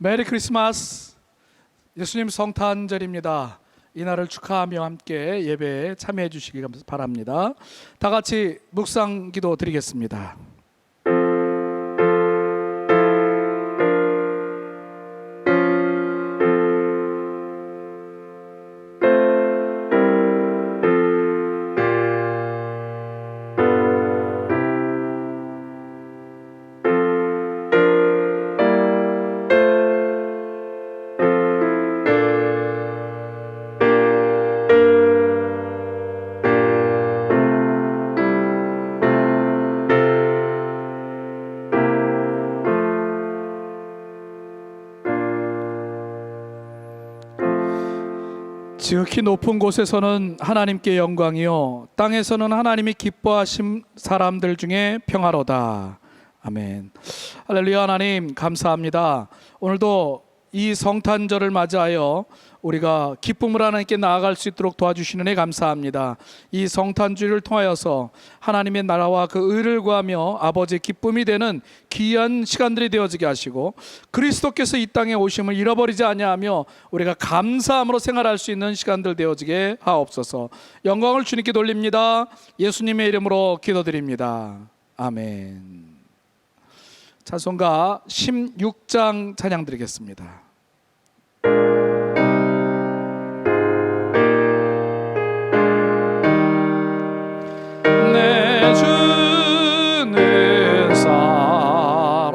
메리 크리스마스. 예수님 성탄절입니다. 이날을 축하하며 함께 예배에 참여해 주시기 바랍니다. 다 같이 묵상 기도 드리겠습니다. 지극히 높은 곳에서는 하나님께 영광이요, 땅에서는 하나님이 기뻐하신 사람들 중에 평화로다. 아멘. 할렐루야. 하나님 감사합니다. 오늘도 이 성탄절을 맞이하여 우리가 기쁨을 하나님께 나아갈 수 있도록 도와주시는 애 감사합니다. 이 성탄주를 통하여서 하나님의 나라와 그 의를 구하며 아버지의 기쁨이 되는 귀한 시간들이 되어지게 하시고, 그리스도께서 이 땅에 오심을 잃어버리지 아니하며 우리가 감사함으로 생활할 수 있는 시간들 되어지게 하옵소서. 영광을 주님께 돌립니다. 예수님의 이름으로 기도드립니다. 아멘. 찬송가 16장 찬양 드리겠습니다. 내 주는 살아계시고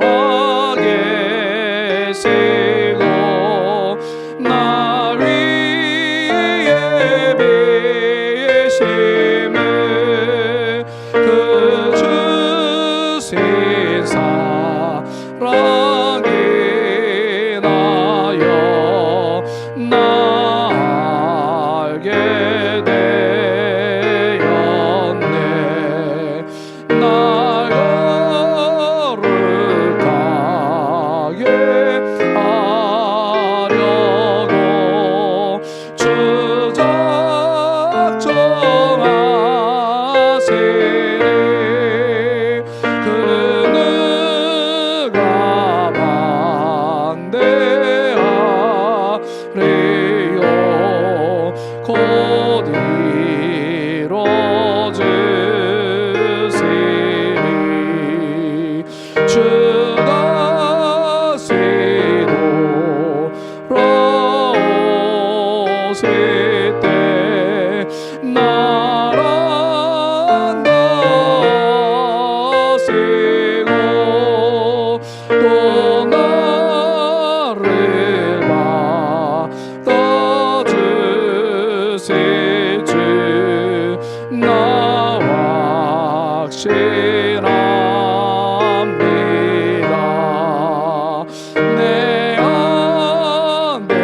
나 위에 계심을 그 주신 사랑이 나여 나 알게 되었네. 나 거룩하게 하려고 주 작정하시니 그 누가 반대하리요. 곧 이루어지시리. 주가 돌아오실 때 나란 다시고 또 나를 받아주실 줄 나와 확신합니다. 내 안에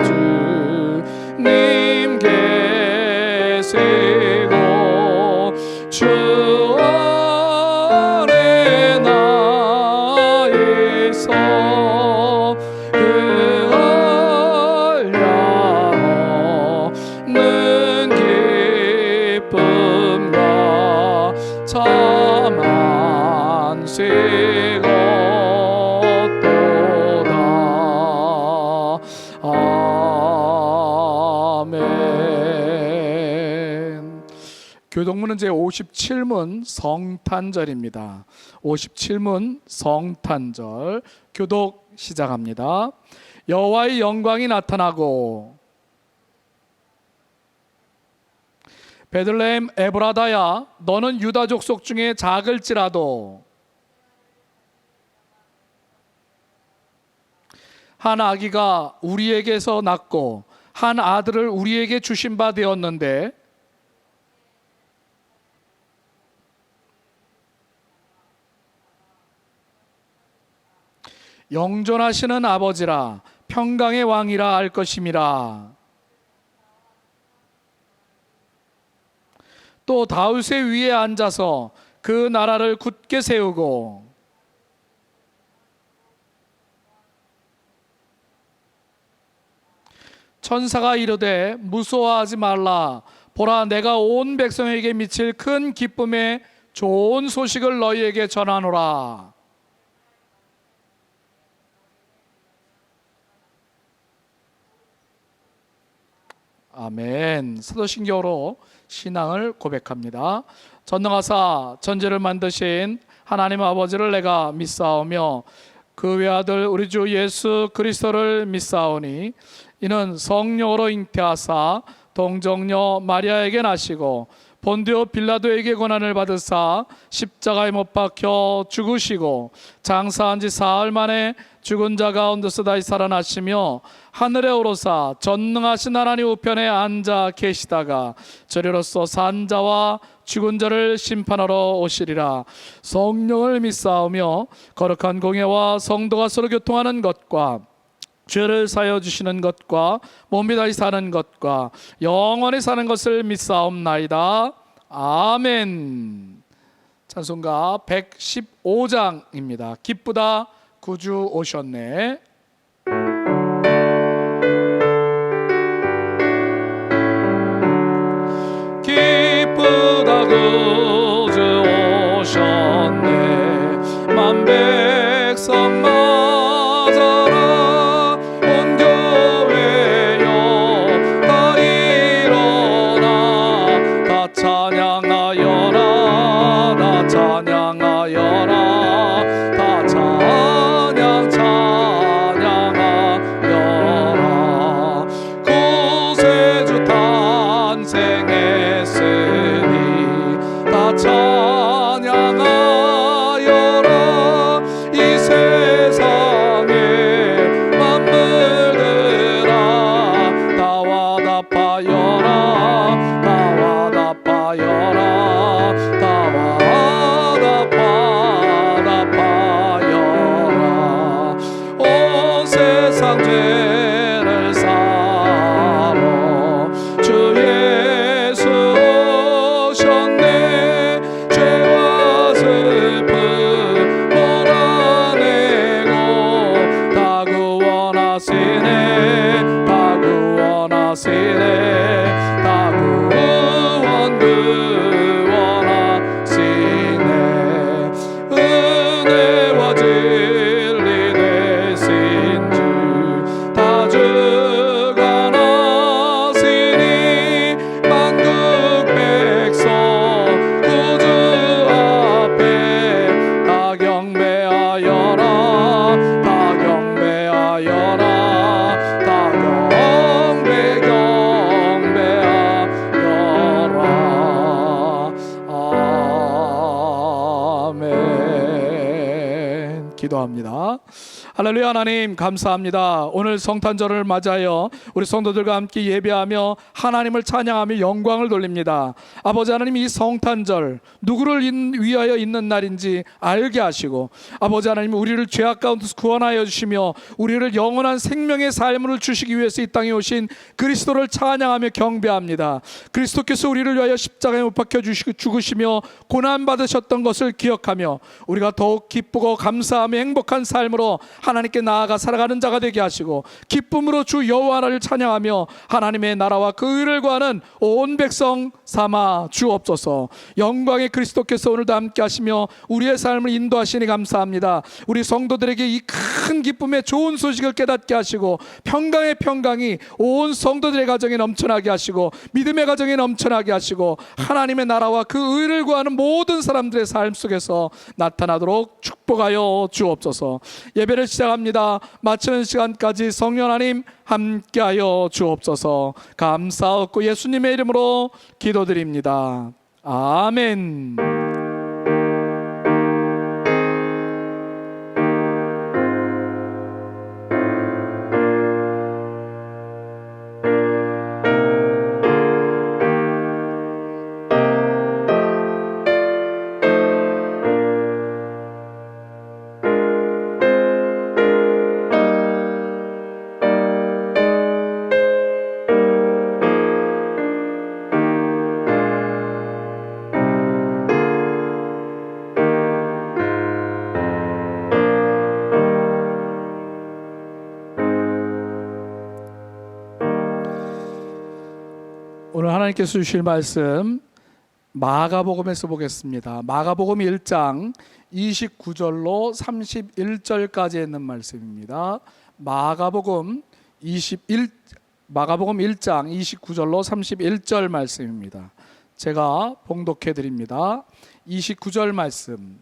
주님 계시고 주 안에 나 있어 그 알량없는 기쁨과 참 안식 얻도다. 아멘. 교동문은 제57문 성탄절입니다. 57문 성탄절 교독 시작합니다. 여호와의 영광이 나타나고 베들레헴 에브라다야, 너는 유다 족속 중에 작을지라도 한 아기가 우리에게서 낳고 한 아들을 우리에게 주신 바 되었는데 영존하시는 아버지라 평강의 왕이라 할 것임이라. 또 다윗의 위에 앉아서 그 나라를 굳게 세우고 천사가 이르되 무서워하지 말라. 보라, 내가 온 백성에게 미칠 큰 기쁨의 좋은 소식을 너희에게 전하노라. 아멘. 사도신경으로 신앙을 고백합니다. 전능하사 천지를 만드신 하나님 아버지를 내가 믿사오며 그 외아들 우리 주 예수 그리스도를 믿사오니 이는 성령으로 잉태하사 동정녀 마리아에게 나시고 본디오 빌라도에게 고난을 받으사 십자가에 못 박혀 죽으시고 장사한 지 사흘 만에 죽은 자 가운데서 다시 살아나시며 하늘에 오르사 전능하신 하나님 우편에 앉아 계시다가 저리로서 산 자와 죽은 자를 심판하러 오시리라. 성령을 믿사오며 거룩한 공예와 성도가 서로 교통하는 것과 죄를 사여 주시는 것과 몸이 다시 사는 것과 영원히 사는 것을 믿사옵나이다. 아멘. 찬송가 115장입니다. 기쁘다 구주 오셨네. 기쁘다 구주 오셨네. 만 백성 맞아라. 온 교회여 다 일어나. 다 찬양하여라. 다 찬양하여라. 다 찬양하여라. 구세주 탄생했으니 다 찬양하여라. 이 세상에 만물들아 다 와답하여라. 다 와답하여라. 다 와답하여라. 온 세상 죄를 사러 주 예수 오셨네. 죄와 슬픔 몰아내고 다 구원하시네. 다 구원하시네. 다 구원하시네. 은혜와 진리 되신 주 다 주관하시니 만국 백성 구주 앞에 다 경배하여라. 다 경배하여라. 다 경배하여라. 아멘. 기도합니다. 할렐루야. 하나님 감사합니다. 오늘 성탄절을 맞아요 우리 성도들과 함께 예배하며 하나님을 찬양하며 영광을 돌립니다. 아버지 하나님, 이 성탄절 누구를 위하여 있는 날인지 알게 하시고 아버지 하나님, 우리를 죄악 가운데서 구원하여 주시며 우리를 영원한 생명의 삶을 주시기 위해서 이 땅에 오신 그리스도를 찬양하며 경배합니다. 그리스도께서 우리를 위하여 십자가에 못 박혀 주시고 죽으시며 고난 받으셨던 것을 기억하며 우리가 더욱 기쁘고 감사하며 행복한 삶으로 하나님께 나아가 살아가는 자가 되게 하시고 기쁨으로 주 여호와 하나님을 찬양하며 하나님의 나라와 그 의를 구하는 온 백성 삼아 주옵소서. 영광의 그리스도께서 오늘도 함께 하시며 우리의 삶을 인도하시니 감사합니다. 우리 성도들에게 이 큰 기쁨의 좋은 소식을 깨닫게 하시고 평강의 평강이 온 성도들의 가정에 넘쳐나게 하시고 믿음의 가정에 넘쳐나게 하시고 하나님의 나라와 그 의를 구하는 모든 사람들의 삶 속에서 나타나도록 축복하여 주옵소서. 예배를 시작합니다. 마치는 시간까지 성령 하나님 함께하여 주옵소서. 감사하고 예수님의 이름으로 기도드립니다. 아멘. 오늘 하나님께서 주실 말씀 마가복음에서 보겠습니다. 마가복음 1장 29절로 31절까지 있는 말씀입니다. 마가복음 마가복음 1장 29절로 31절 말씀입니다. 제가 봉독해 드립니다. 29절 말씀.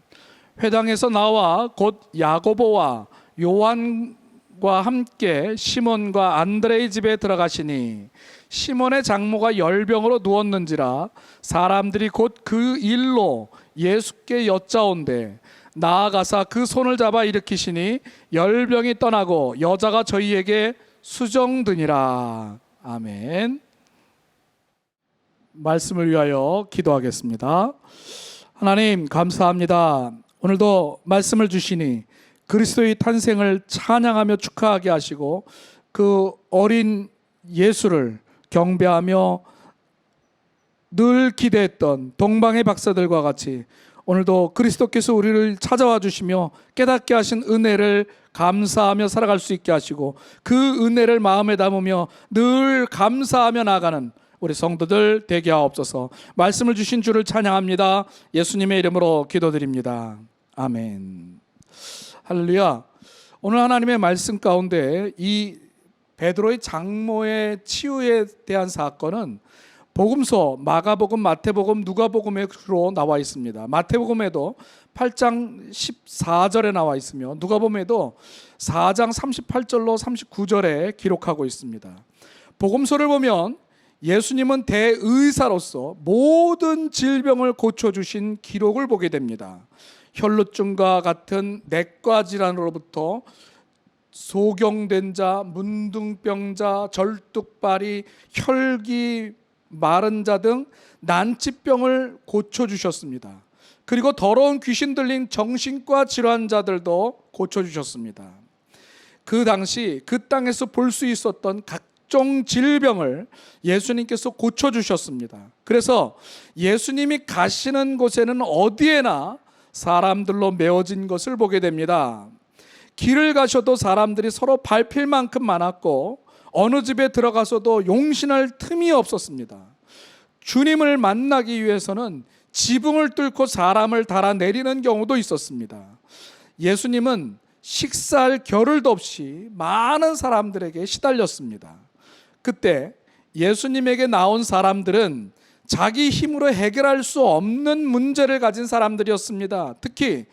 회당에서 나와 곧 야고보와 요한과 함께 시몬과 안드레의 집에 들어가시니 시몬의 장모가 열병으로 누웠는지라 사람들이 곧 그 일로 예수께 여짜온대 나아가사 그 손을 잡아 일으키시니 열병이 떠나고 여자가 저희에게 수정드니라. 아멘. 말씀을 위하여 기도하겠습니다. 하나님 감사합니다. 오늘도 말씀을 주시니 그리스도의 탄생을 찬양하며 축하하게 하시고 그 어린 예수를 경배하며 늘 기대했던 동방의 박사들과 같이 오늘도 그리스도께서 우리를 찾아와 주시며 깨닫게 하신 은혜를 감사하며 살아갈 수 있게 하시고 그 은혜를 마음에 담으며 늘 감사하며 나아가는 우리 성도들 되게 하옵소서. 말씀을 주신 주를 찬양합니다. 예수님의 이름으로 기도드립니다. 아멘. 할렐루야. 오늘 하나님의 말씀 가운데 이 베드로의 장모의 치유에 대한 사건은 복음서 마가복음, 마태복음, 누가복음으로 나와 있습니다. 마태복음에도 8장 14절에 나와 있으며 누가복음에도 4장 38절로 39절에 기록하고 있습니다. 복음서를 보면 예수님은 대의사로서 모든 질병을 고쳐주신 기록을 보게 됩니다. 혈루증과 같은 내과 질환으로부터 소경된 자, 문둥병자, 절뚝발이, 혈기, 마른 자 등 난치병을 고쳐주셨습니다. 그리고 더러운 귀신 들린 정신과 질환자들도 고쳐주셨습니다. 그 당시 그 땅에서 볼 수 있었던 각종 질병을 예수님께서 고쳐주셨습니다. 그래서 예수님이 가시는 곳에는 어디에나 사람들로 메워진 것을 보게 됩니다. 길을 가셔도 사람들이 서로 밟힐 만큼 많았고 어느 집에 들어가서도 용신할 틈이 없었습니다. 주님을 만나기 위해서는 지붕을 뚫고 사람을 달아내리는 경우도 있었습니다. 예수님은 식사할 겨를도 없이 많은 사람들에게 시달렸습니다. 그때 예수님에게 나온 사람들은 자기 힘으로 해결할 수 없는 문제를 가진 사람들이었습니다. 특히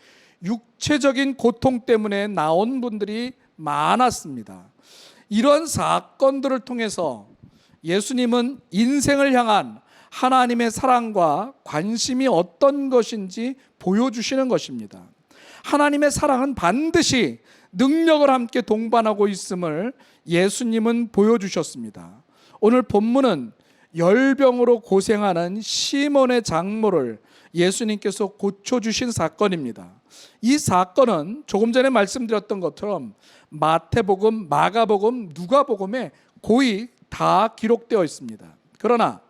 육체적인 고통 때문에 나온 분들이 많았습니다. 이런 사건들을 통해서 예수님은 인생을 향한 하나님의 사랑과 관심이 어떤 것인지 보여주시는 것입니다. 하나님의 사랑은 반드시 능력을 함께 동반하고 있음을 예수님은 보여주셨습니다. 오늘 본문은 열병으로 고생하는 시몬의 장모를 예수님께서 고쳐주신 사건입니다. 이 사건은 조금 전에 말씀드렸던 것처럼 마태복음, 마가복음, 누가복음에 거의 다 기록되어 있습니다. 그러나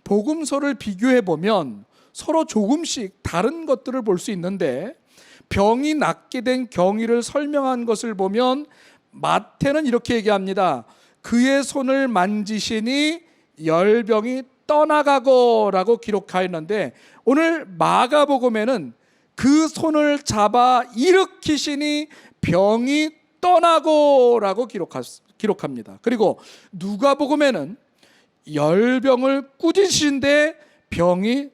복음서를 비교해 보면 서로 조금씩 다른 것들을 볼 수 있는데 병이 낫게 된 경위를 설명한 것을 보면 마태는 이렇게 얘기합니다. 그의 손을 만지시니 열병이 떠나가고 라고 기록하였는데 오늘 마가복음에는 그 손을 잡아 일으키시니 병이 떠나고 라고 기록합니다. 그리고 누가복음에는 열병을 꾸짖으신데 병이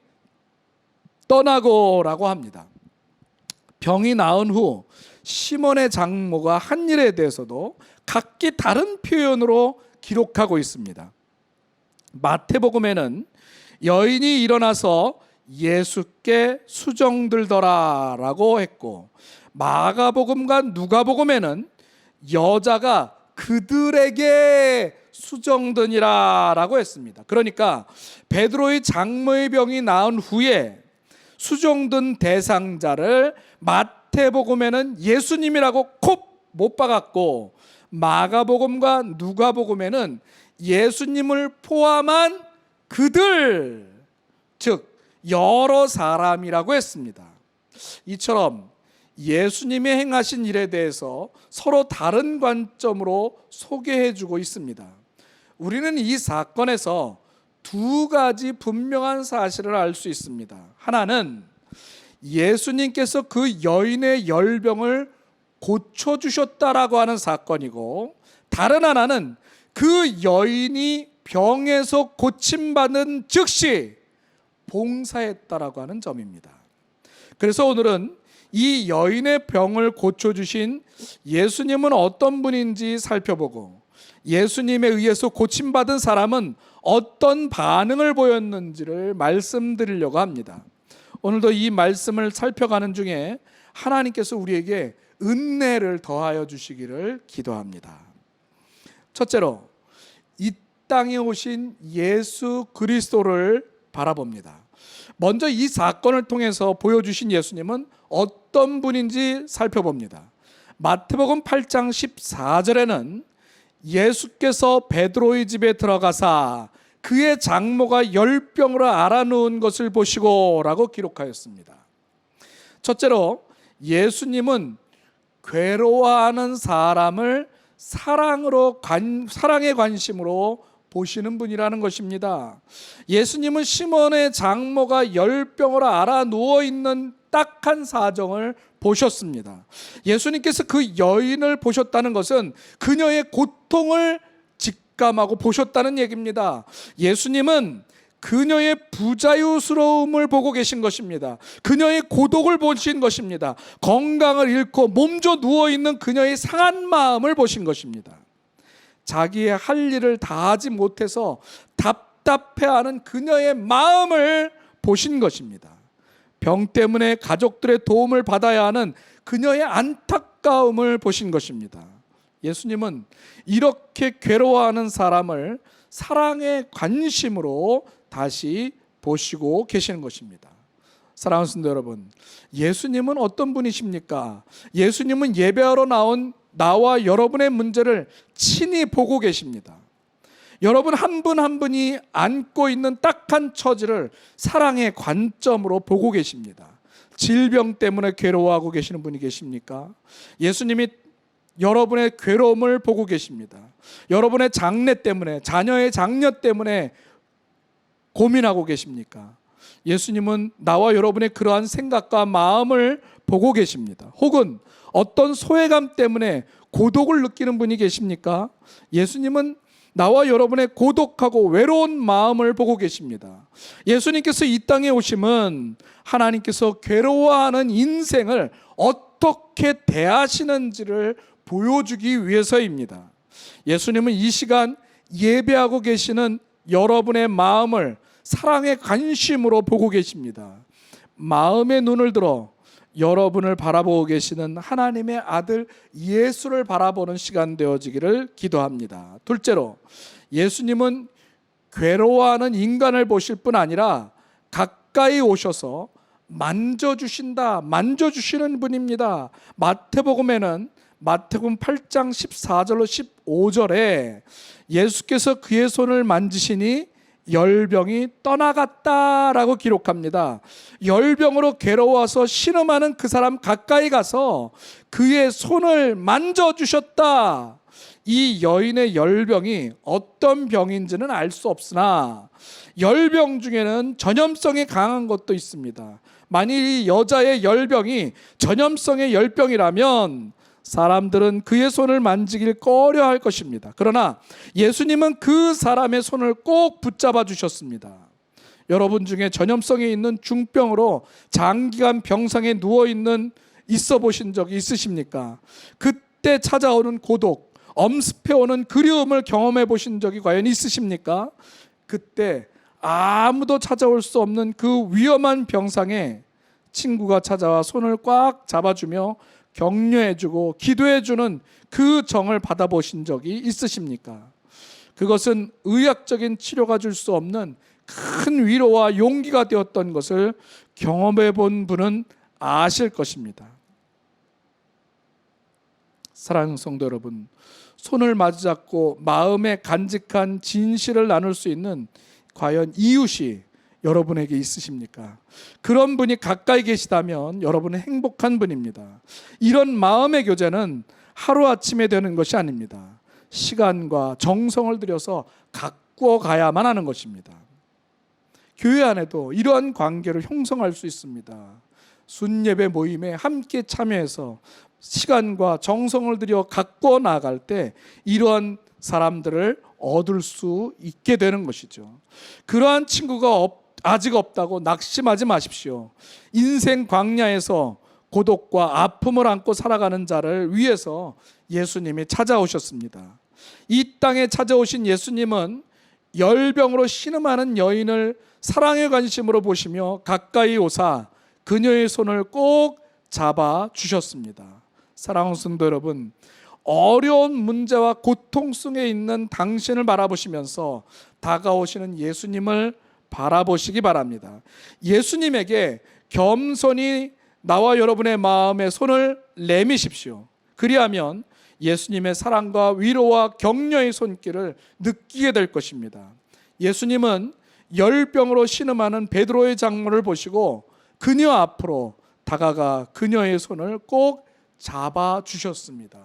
떠나고 라고 합니다. 병이 나은 후 시몬의 장모가 한 일에 대해서도 각기 다른 표현으로 기록하고 있습니다. 마태복음에는 여인이 일어나서 예수께 수정들더라 라고 했고 마가복음과 누가복음에는 여자가 그들에게 수정드니라 라고 했습니다. 그러니까 베드로의 장모의 병이 나은 후에 수정든 대상자를 마태복음에는 예수님이라고 콕 못 박았고 마가복음과 누가복음에는 예수님을 포함한 그들, 즉 여러 사람이라고 했습니다. 이처럼 예수님이 행하신 일에 대해서 서로 다른 관점으로 소개해주고 있습니다. 우리는 이 사건에서 두 가지 분명한 사실을 알 수 있습니다. 하나는 예수님께서 그 여인의 열병을 고쳐주셨다라고 하는 사건이고, 다른 하나는 그 여인이 병에서 고침받은 즉시 봉사했다라고 하는 점입니다. 그래서 오늘은 이 여인의 병을 고쳐주신 예수님은 어떤 분인지 살펴보고, 예수님에 의해서 고침받은 사람은 어떤 반응을 보였는지를 말씀드리려고 합니다. 오늘도 이 말씀을 살펴가는 중에 하나님께서 우리에게 은혜를 더하여 주시기를 기도합니다. 첫째로, 이 땅에 오신 예수 그리스도를 바라봅니다. 먼저 이 사건을 통해서 보여주신 예수님은 어떤 분인지 살펴봅니다. 마태복음 8장 14절에는 예수께서 베드로의 집에 들어가사 그의 장모가 열병으로 앓아누운 것을 보시고 라고 기록하였습니다. 첫째로, 예수님은 괴로워하는 사람을 사랑의 관심으로 보시는 분이라는 것입니다. 예수님은 시몬의 장모가 열병으로 앓아 누워있는 딱한 사정을 보셨습니다. 예수님께서 그 여인을 보셨다는 것은 그녀의 고통을 직감하고 보셨다는 얘기입니다. 예수님은 그녀의 부자유스러움을 보고 계신 것입니다. 그녀의 고독을 보신 것입니다. 건강을 잃고 몸져 누워있는 그녀의 상한 마음을 보신 것입니다. 자기의 할 일을 다하지 못해서 답답해하는 그녀의 마음을 보신 것입니다. 병 때문에 가족들의 도움을 받아야 하는 그녀의 안타까움을 보신 것입니다. 예수님은 이렇게 괴로워하는 사람을 사랑의 관심으로 다시 보시고 계시는 것입니다. 사랑하는 성도 여러분, 예수님은 어떤 분이십니까? 예수님은 예배하러 나온 나와 여러분의 문제를 친히 보고 계십니다. 여러분 한 분 한 분이 안고 있는 딱한 처지를 사랑의 관점으로 보고 계십니다. 질병 때문에 괴로워하고 계시는 분이 계십니까? 예수님이 여러분의 괴로움을 보고 계십니다. 여러분의 장래 때문에, 자녀의 장려 때문에 고민하고 계십니까? 예수님은 나와 여러분의 그러한 생각과 마음을 보고 계십니다. 혹은 어떤 소외감 때문에 고독을 느끼는 분이 계십니까? 예수님은 나와 여러분의 고독하고 외로운 마음을 보고 계십니다. 예수님께서 이 땅에 오심은 하나님께서 괴로워하는 인생을 어떻게 대하시는지를 보여주기 위해서입니다. 예수님은 이 시간 예배하고 계시는 여러분의 마음을 사랑의 관심으로 보고 계십니다. 마음의 눈을 들어 여러분을 바라보고 계시는 하나님의 아들 예수를 바라보는 시간 되어지기를 기도합니다. 둘째로, 예수님은 괴로워하는 인간을 보실 뿐 아니라 가까이 오셔서 만져주시는 분입니다. 마태복음 8장 14절로 15절에 예수께서 그의 손을 만지시니 열병이 떠나갔다라고 기록합니다. 열병으로 괴로워서 신음하는 그 사람 가까이 가서 그의 손을 만져주셨다. 이 여인의 열병이 어떤 병인지는 알 수 없으나 열병 중에는 전염성이 강한 것도 있습니다. 만일 이 여자의 열병이 전염성의 열병이라면 사람들은 그의 손을 만지길 꺼려할 것입니다. 그러나 예수님은 그 사람의 손을 꼭 붙잡아 주셨습니다. 여러분 중에 전염성이 있는 중병으로 장기간 병상에 있어 보신 적이 있으십니까? 그때 찾아오는 고독, 엄습해오는 그리움을 경험해 보신 적이 과연 있으십니까? 그때 아무도 찾아올 수 없는 그 위험한 병상에 친구가 찾아와 손을 꽉 잡아주며 격려해주고 기도해주는 그 정을 받아보신 적이 있으십니까? 그것은 의학적인 치료가 줄 수 없는 큰 위로와 용기가 되었던 것을 경험해 본 분은 아실 것입니다. 사랑하는 성도 여러분, 손을 마주잡고 마음의 간직한 진실을 나눌 수 있는 과연 이웃이 여러분에게 있으십니까? 그런 분이 가까이 계시다면 여러분은 행복한 분입니다. 이런 마음의 교제는 하루아침에 되는 것이 아닙니다. 시간과 정성을 들여서 가꾸어 가야만 하는 것입니다. 교회 안에도 이러한 관계를 형성할 수 있습니다. 순예배 모임에 함께 참여해서 시간과 정성을 들여 가꾸어 나갈 때 이러한 사람들을 얻을 수 있게 되는 것이죠. 그러한 친구가 아직 없다고 낙심하지 마십시오. 인생 광야에서 고독과 아픔을 안고 살아가는 자를 위해서 예수님이 찾아오셨습니다. 이 땅에 찾아오신 예수님은 열병으로 신음하는 여인을 사랑의 관심으로 보시며 가까이 오사 그녀의 손을 꼭 잡아 주셨습니다. 사랑하는 성도 여러분, 어려운 문제와 고통 속에 있는 당신을 바라보시면서 다가오시는 예수님을 바라보시기 바랍니다. 예수님에게 겸손히 나와 여러분의 마음에 손을 내미십시오. 그리하면 예수님의 사랑과 위로와 격려의 손길을 느끼게 될 것입니다. 예수님은 열병으로 신음하는 베드로의 장모를 보시고 그녀 앞으로 다가가 그녀의 손을 꼭 잡아 주셨습니다.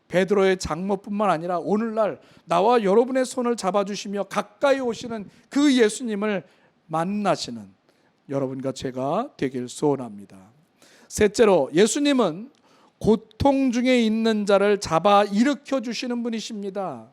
베드로의 장모뿐만 아니라 오늘날 나와 여러분의 손을 잡아주시며 가까이 오시는 그 예수님을 만나시는 여러분과 제가 되길 소원합니다. 셋째로, 예수님은 고통 중에 있는 자를 잡아 일으켜 주시는 분이십니다.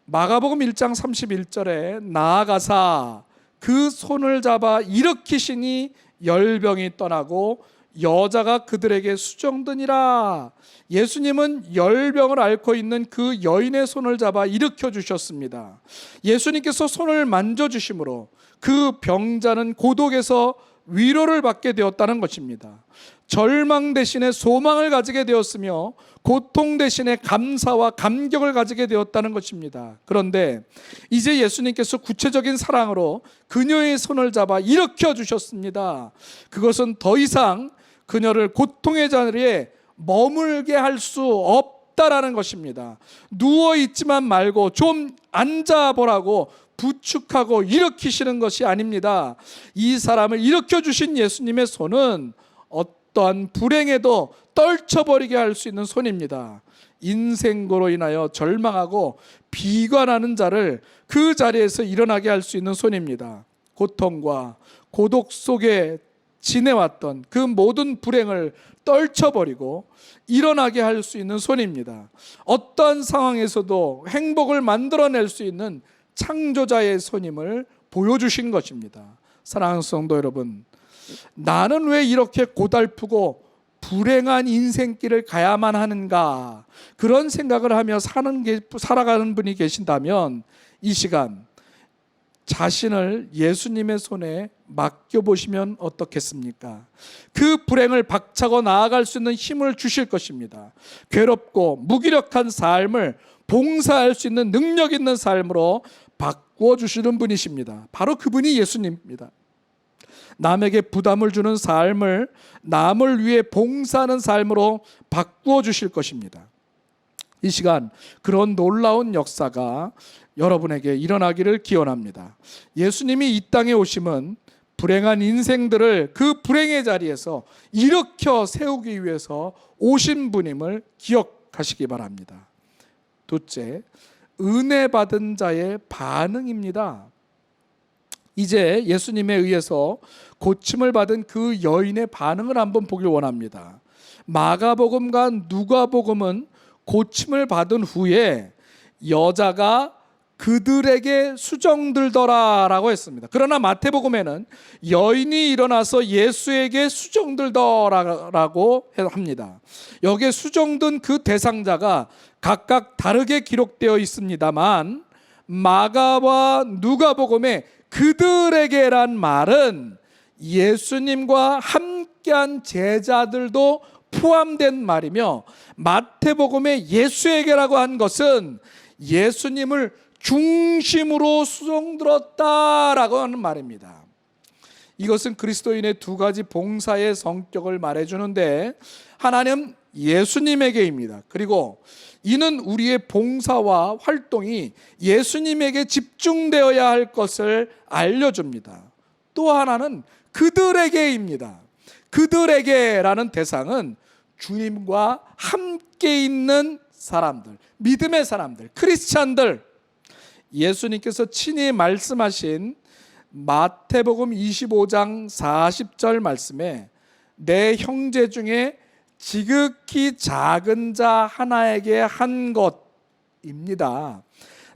마가복음 1장 31절에 나아가사 그 손을 잡아 일으키시니 열병이 떠나고 여자가 그들에게 수정드니라. 예수님은 열병을 앓고 있는 그 여인의 손을 잡아 일으켜 주셨습니다. 예수님께서 손을 만져주심으로 그 병자는 고독에서 위로를 받게 되었다는 것입니다. 절망 대신에 소망을 가지게 되었으며 고통 대신에 감사와 감격을 가지게 되었다는 것입니다. 그런데 이제 예수님께서 구체적인 사랑으로 그녀의 손을 잡아 일으켜 주셨습니다. 그것은 더 이상 그녀를 고통의 자리에 머물게 할 수 없다라는 것입니다. 누워있지만 말고 좀 앉아보라고 부축하고 일으키시는 것이 아닙니다. 이 사람을 일으켜 주신 예수님의 손은 어떠한 불행에도 떨쳐버리게 할 수 있는 손입니다. 인생고로 인하여 절망하고 비관하는 자를 그 자리에서 일어나게 할 수 있는 손입니다. 고통과 고독 속에 지내왔던 그 모든 불행을 떨쳐버리고 일어나게 할 수 있는 손입니다. 어떠한 상황에서도 행복을 만들어낼 수 있는 창조자의 손임을 보여주신 것입니다. 사랑하는 성도 여러분, 나는 왜 이렇게 고달프고 불행한 인생길을 가야만 하는가, 그런 생각을 하며 살아가는 분이 계신다면 이 시간 자신을 예수님의 손에 맡겨보시면 어떻겠습니까? 그 불행을 박차고 나아갈 수 있는 힘을 주실 것입니다. 괴롭고 무기력한 삶을 봉사할 수 있는 능력 있는 삶으로 바꾸어 주시는 분이십니다. 바로 그분이 예수님입니다. 남에게 부담을 주는 삶을 남을 위해 봉사하는 삶으로 바꾸어 주실 것입니다. 이 시간 그런 놀라운 역사가 여러분에게 일어나기를 기원합니다. 예수님이 이 땅에 오심은 불행한 인생들을 그 불행의 자리에서 일으켜 세우기 위해서 오신 분임을 기억하시기 바랍니다. 둘째, 은혜 받은 자의 반응입니다. 이제 예수님에 의해서 고침을 받은 그 여인의 반응을 한번 보길 원합니다. 마가복음과 누가복음은 고침을 받은 후에 여자가 그들에게 수정들더라라고 했습니다. 그러나 마태복음에는 여인이 일어나서 예수에게 수정들더라라고 합니다. 여기에 수정든 그 대상자가 각각 다르게 기록되어 있습니다만 마가와 누가복음에 그들에게란 말은 예수님과 함께한 제자들도 포함된 말이며, 마태복음에 예수에게라고 한 것은 예수님을 중심으로 수정들었다라고 하는 말입니다. 이것은 그리스도인의 두 가지 봉사의 성격을 말해주는데, 하나는 예수님에게입니다. 그리고 이는 우리의 봉사와 활동이 예수님에게 집중되어야 할 것을 알려줍니다. 또 하나는 그들에게입니다. 그들에게라는 대상은 주님과 함께 있는 사람들, 믿음의 사람들, 크리스찬들, 예수님께서 친히 말씀하신 마태복음 25장 40절 말씀에 내 형제 중에 지극히 작은 자 하나에게 한 것, 입니다.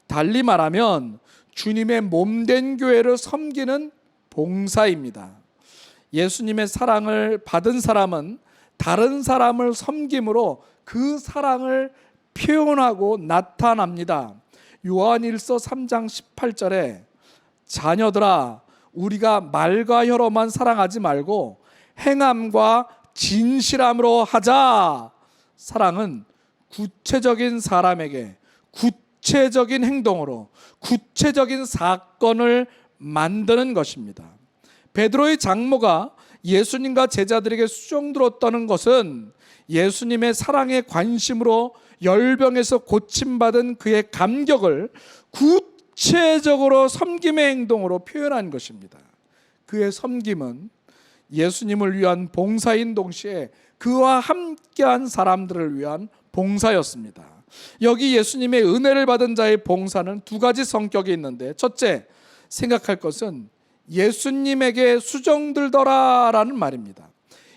달리 말하면 주님의 몸된 교회를 섬기는 봉사입니다. 예수님의 사랑을 받은 사람은 다른 사람을 섬김으로 그 사랑을 표현하고 나타납니다. 요한일서 3장 18절에 자녀들아 우리가 말과 혀로만 사랑하지 말고 행함과 진실함으로 하자. 사랑은 구체적인 사람에게 구체적인 행동으로 구체적인 사건을 만드는 것입니다. 베드로의 장모가 예수님과 제자들에게 수종들었다는 것은 예수님의 사랑의 관심으로 열병에서 고침받은 그의 감격을 구체적으로 섬김의 행동으로 표현한 것입니다. 그의 섬김은 예수님을 위한 봉사인 동시에 그와 함께한 사람들을 위한 봉사였습니다. 여기 예수님의 은혜를 받은 자의 봉사는 두 가지 성격이 있는데, 첫째, 생각할 것은 예수님에게 수종들더라라는 말입니다.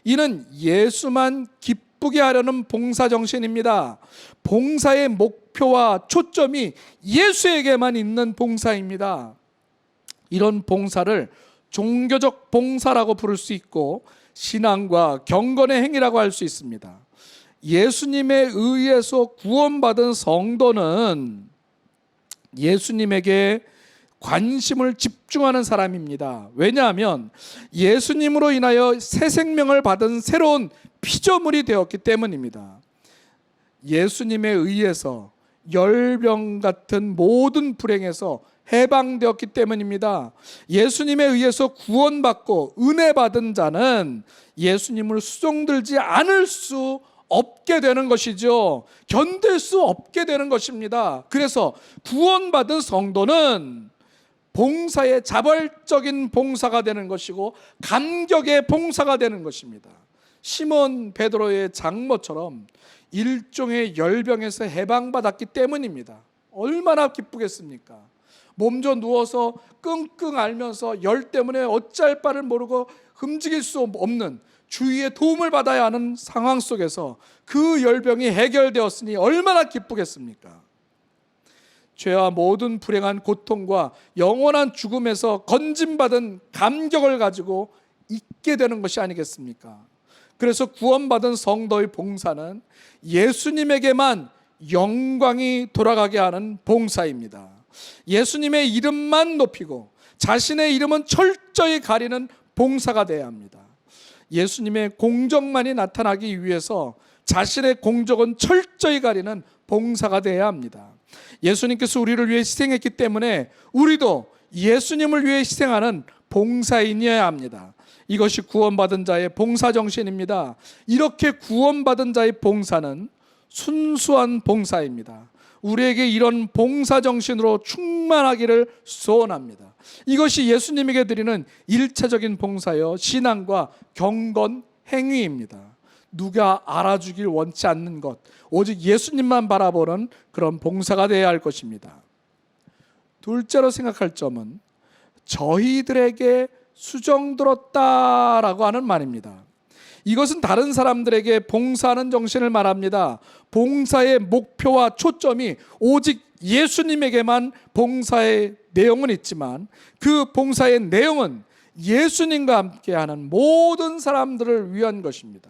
이는 예수만 기쁘게 하려는 봉사 정신입니다. 봉사의 목표와 초점이 예수에게만 있는 봉사입니다. 이런 봉사를 종교적 봉사라고 부를 수 있고 신앙과 경건의 행위라고 할 수 있습니다. 예수님에 의해서 구원받은 성도는 예수님에게 관심을 집중하는 사람입니다. 왜냐하면 예수님으로 인하여 새 생명을 받은 새로운 피조물이 되었기 때문입니다. 예수님에 의해서 열병 같은 모든 불행에서 해방되었기 때문입니다. 예수님에 의해서 구원받고 은혜 받은 자는 예수님을 수종들지 않을 수 없게 되는 것이죠. 견딜 수 없게 되는 것입니다. 그래서 구원받은 성도는 봉사의 자발적인 봉사가 되는 것이고 감격의 봉사가 되는 것입니다. 시몬 베드로의 장모처럼 일종의 열병에서 해방받았기 때문입니다. 얼마나 기쁘겠습니까? 몸져 누워서 끙끙 앓면서 열 때문에 어찌할 바를 모르고 움직일 수 없는 주위의 도움을 받아야 하는 상황 속에서 그 열병이 해결되었으니 얼마나 기쁘겠습니까? 죄와 모든 불행한 고통과 영원한 죽음에서 건짐받은 감격을 가지고 있게 되는 것이 아니겠습니까? 그래서 구원받은 성도의 봉사는 예수님에게만 영광이 돌아가게 하는 봉사입니다. 예수님의 이름만 높이고 자신의 이름은 철저히 가리는 봉사가 되어야 합니다. 예수님의 공적만이 나타나기 위해서 자신의 공적은 철저히 가리는 봉사가 되어야 합니다. 예수님께서 우리를 위해 희생했기 때문에 우리도 예수님을 위해 희생하는 봉사인이어야 합니다. 이것이 구원받은 자의 봉사정신입니다. 이렇게 구원받은 자의 봉사는 순수한 봉사입니다. 우리에게 이런 봉사정신으로 충만하기를 소원합니다. 이것이 예수님에게 드리는 일차적인 봉사여 신앙과 경건 행위입니다. 누가 알아주길 원치 않는 것, 오직 예수님만 바라보는 그런 봉사가 되어야 할 것입니다. 둘째로 생각할 점은 저희들에게 수종들었다라고 하는 말입니다. 이것은 다른 사람들에게 봉사하는 정신을 말합니다. 봉사의 목표와 초점이 오직 예수님에게만 봉사의 내용은 있지만 그 봉사의 내용은 예수님과 함께하는 모든 사람들을 위한 것입니다.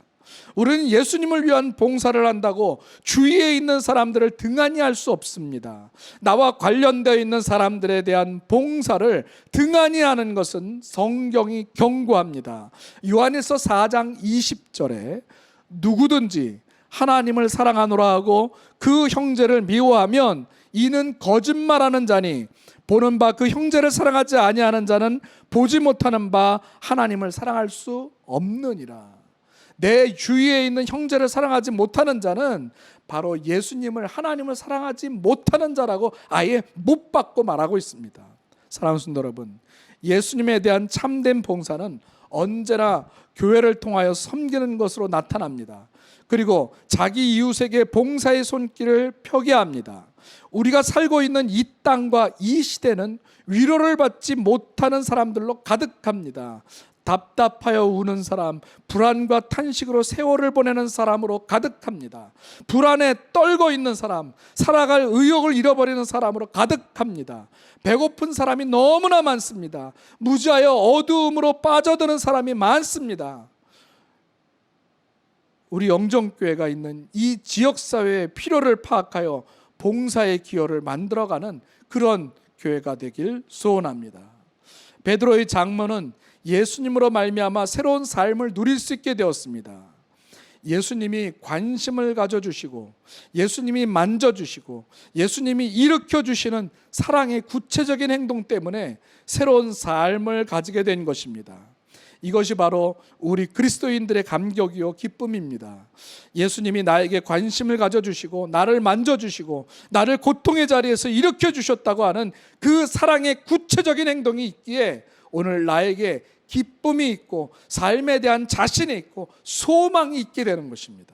우리는 예수님을 위한 봉사를 한다고 주위에 있는 사람들을 등한히 할 수 없습니다. 나와 관련되어 있는 사람들에 대한 봉사를 등한히 하는 것은 성경이 경고합니다. 요한일서 4장 20절에 누구든지 하나님을 사랑하노라 하고 그 형제를 미워하면 이는 거짓말하는 자니 보는 바 그 형제를 사랑하지 아니하는 자는 보지 못하는 바 하나님을 사랑할 수 없느니라. 내 주위에 있는 형제를 사랑하지 못하는 자는 바로 예수님을, 하나님을 사랑하지 못하는 자라고 아예 못 받고 말하고 있습니다. 사랑하는 성도 여러분, 예수님에 대한 참된 봉사는 언제나 교회를 통하여 섬기는 것으로 나타납니다. 그리고 자기 이웃에게 봉사의 손길을 펴게 합니다. 우리가 살고 있는 이 땅과 이 시대는 위로를 받지 못하는 사람들로 가득합니다. 답답하여 우는 사람, 불안과 탄식으로 세월을 보내는 사람으로 가득합니다. 불안에 떨고 있는 사람, 살아갈 의욕을 잃어버리는 사람으로 가득합니다. 배고픈 사람이 너무나 많습니다. 무지하여 어두움으로 빠져드는 사람이 많습니다. 우리 영정교회가 있는 이 지역사회의 필요를 파악하여 봉사의 기여를 만들어가는 그런 교회가 되길 소원합니다. 베드로의 장모는 예수님으로 말미암아 새로운 삶을 누릴 수 있게 되었습니다. 예수님이 관심을 가져주시고, 예수님이 만져주시고, 예수님이 일으켜주시는 사랑의 구체적인 행동 때문에 새로운 삶을 가지게 된 것입니다. 이것이 바로 우리 그리스도인들의 감격이요 기쁨입니다. 예수님이 나에게 관심을 가져주시고 나를 만져주시고 나를 고통의 자리에서 일으켜주셨다고 하는 그 사랑의 구체적인 행동이 있기에 오늘 나에게 기쁨이 있고 삶에 대한 자신이 있고 소망이 있게 되는 것입니다.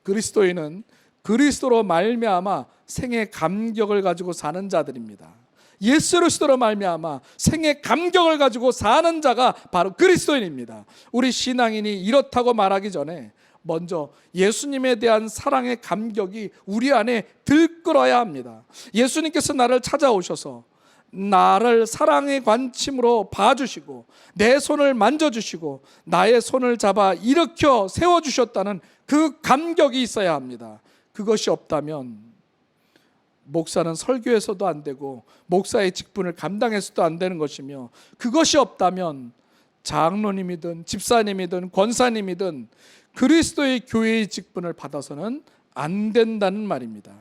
그리스도인은 그리스도로 말미암아 생의 감격을 가지고 사는 자들입니다. 예수 그리스도로 말미암아 생의 감격을 가지고 사는 자가 바로 그리스도인입니다. 우리 신앙인이 이렇다고 말하기 전에 먼저 예수님에 대한 사랑의 감격이 우리 안에 들끓어야 합니다. 예수님께서 나를 찾아오셔서 나를 사랑의 관침으로 봐주시고 내 손을 만져주시고 나의 손을 잡아 일으켜 세워주셨다는 그 감격이 있어야 합니다. 그것이 없다면 목사는 설교에서도 안 되고 목사의 직분을 감당해서도 안 되는 것이며, 그것이 없다면 장로님이든 집사님이든 권사님이든 그리스도의 교회의 직분을 받아서는 안 된다는 말입니다.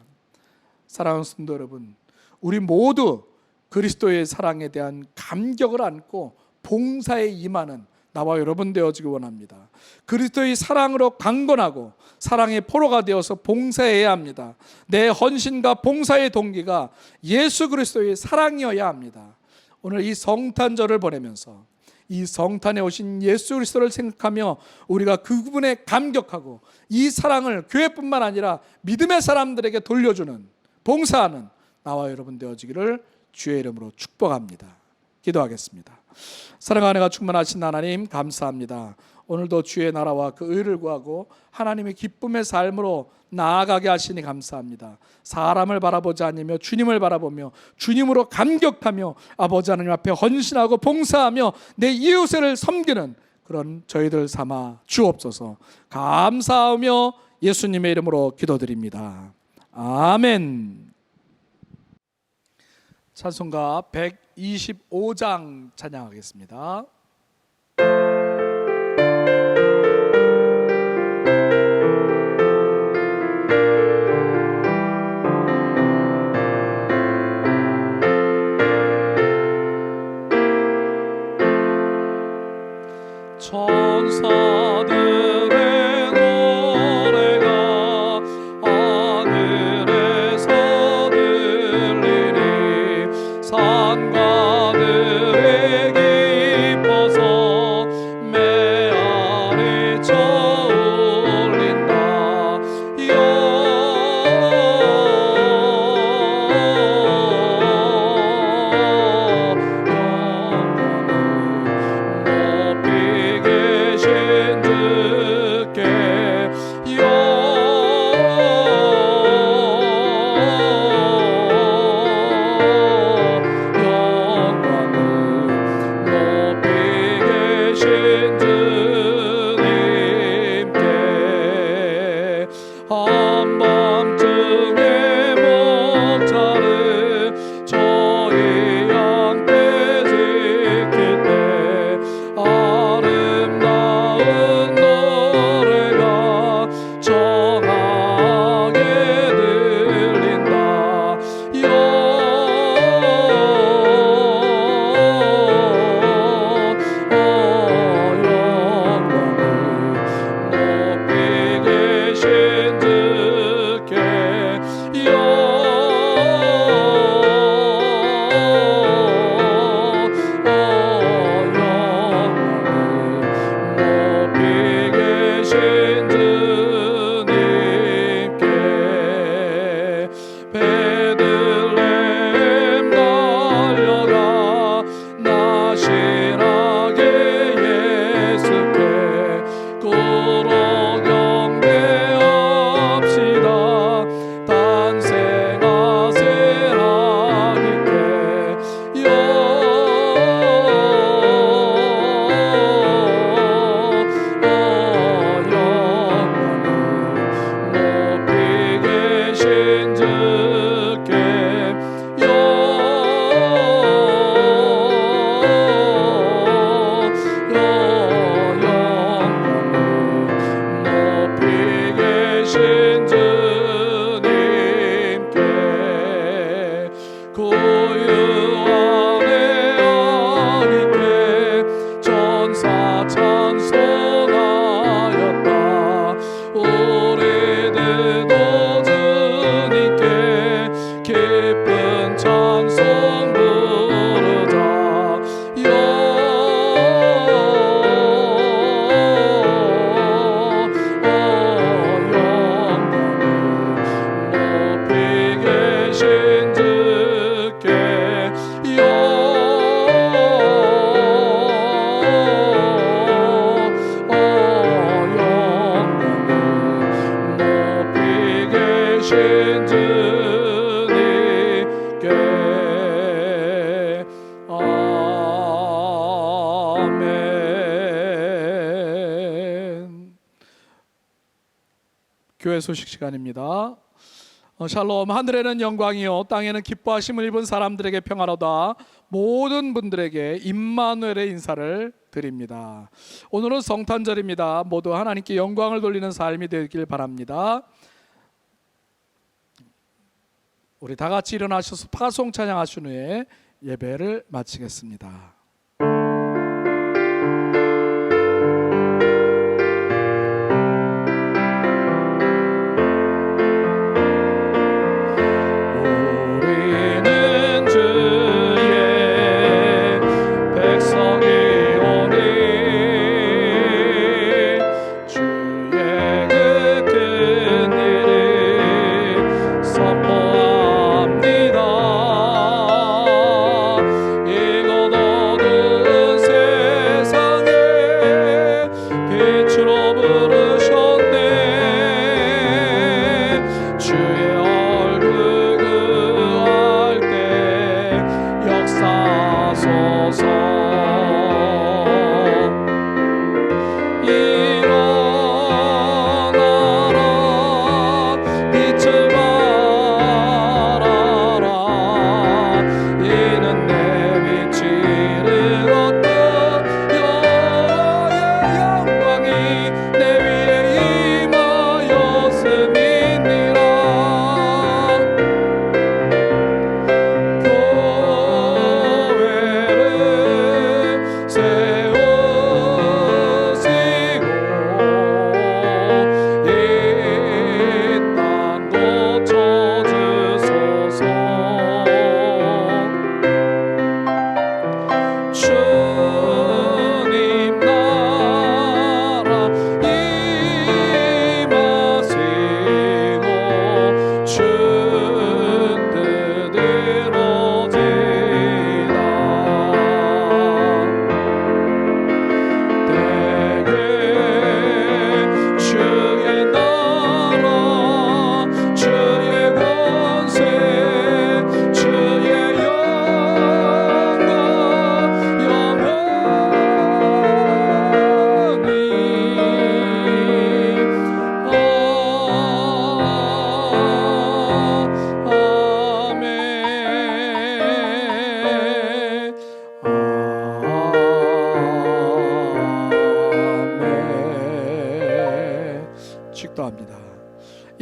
사랑하는 성도 여러분, 우리 모두 그리스도의 사랑에 대한 감격을 안고 봉사에 임하는 나와 여러분 되어지기 원합니다. 그리스도의 사랑으로 강건하고 사랑의 포로가 되어서 봉사해야 합니다. 내 헌신과 봉사의 동기가 예수 그리스도의 사랑이어야 합니다. 오늘 이 성탄절을 보내면서 이 성탄에 오신 예수 그리스도를 생각하며 우리가 그분에 감격하고 이 사랑을 교회뿐만 아니라 믿음의 사람들에게 돌려주는, 봉사하는 나와 여러분 되어지기를 주의 이름으로 축복합니다. 기도하겠습니다. 사랑과 은혜가 충만하신 하나님, 감사합니다. 오늘도 주의 나라와 그 의를 구하고 하나님의 기쁨의 삶으로 나아가게 하시니 감사합니다. 사람을 바라보지 않으며 주님을 바라보며 주님으로 감격하며 아버지 하나님 앞에 헌신하고 봉사하며 내 이웃을 섬기는 그런 저희들 삼아 주옵소서. 감사하며 예수님의 이름으로 기도드립니다. 아멘. 찬송가 125장 찬양하겠습니다. 천사들의 노래가 하늘에서 들리니 산과 들이 기뻐서 메아리 쳐올린다. 한밤중에 목자를 저희 양떼 지킬 때 아름다운 노래가 정하게 들린다. 베들레헴 달려가 나시라게 교회 소식 시간입니다. 샬롬. 하늘에는 영광이요 땅에는 기뻐하심을 입은 사람들에게 평화로다. 모든 분들에게 임마누엘의 인사를 드립니다. 오늘은 성탄절입니다. 모두 하나님께 영광을 돌리는 삶이 되길 바랍니다. 우리 다 같이 일어나셔서 파송 찬양하신 후에 예배를 마치겠습니다.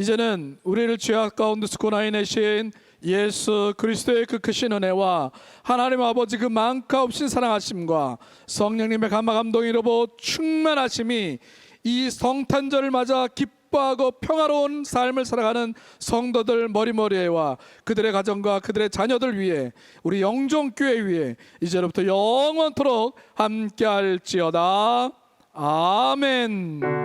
이제는 우리를 죄악 가운데서 구원하여내신 예수 그리스도의 그 크신 은혜와 하나님 아버지 그 많가 없인 사랑하심과 성령님의 감화 감동이 이루어 충만하심이 이 성탄절을 맞아 기뻐하고 평화로운 삶을 살아가는 성도들 머리머리에와 그들의 가정과 그들의 자녀들 위해 우리 영종교회 위에 이제로부터 영원토록 함께할지어다. 아멘.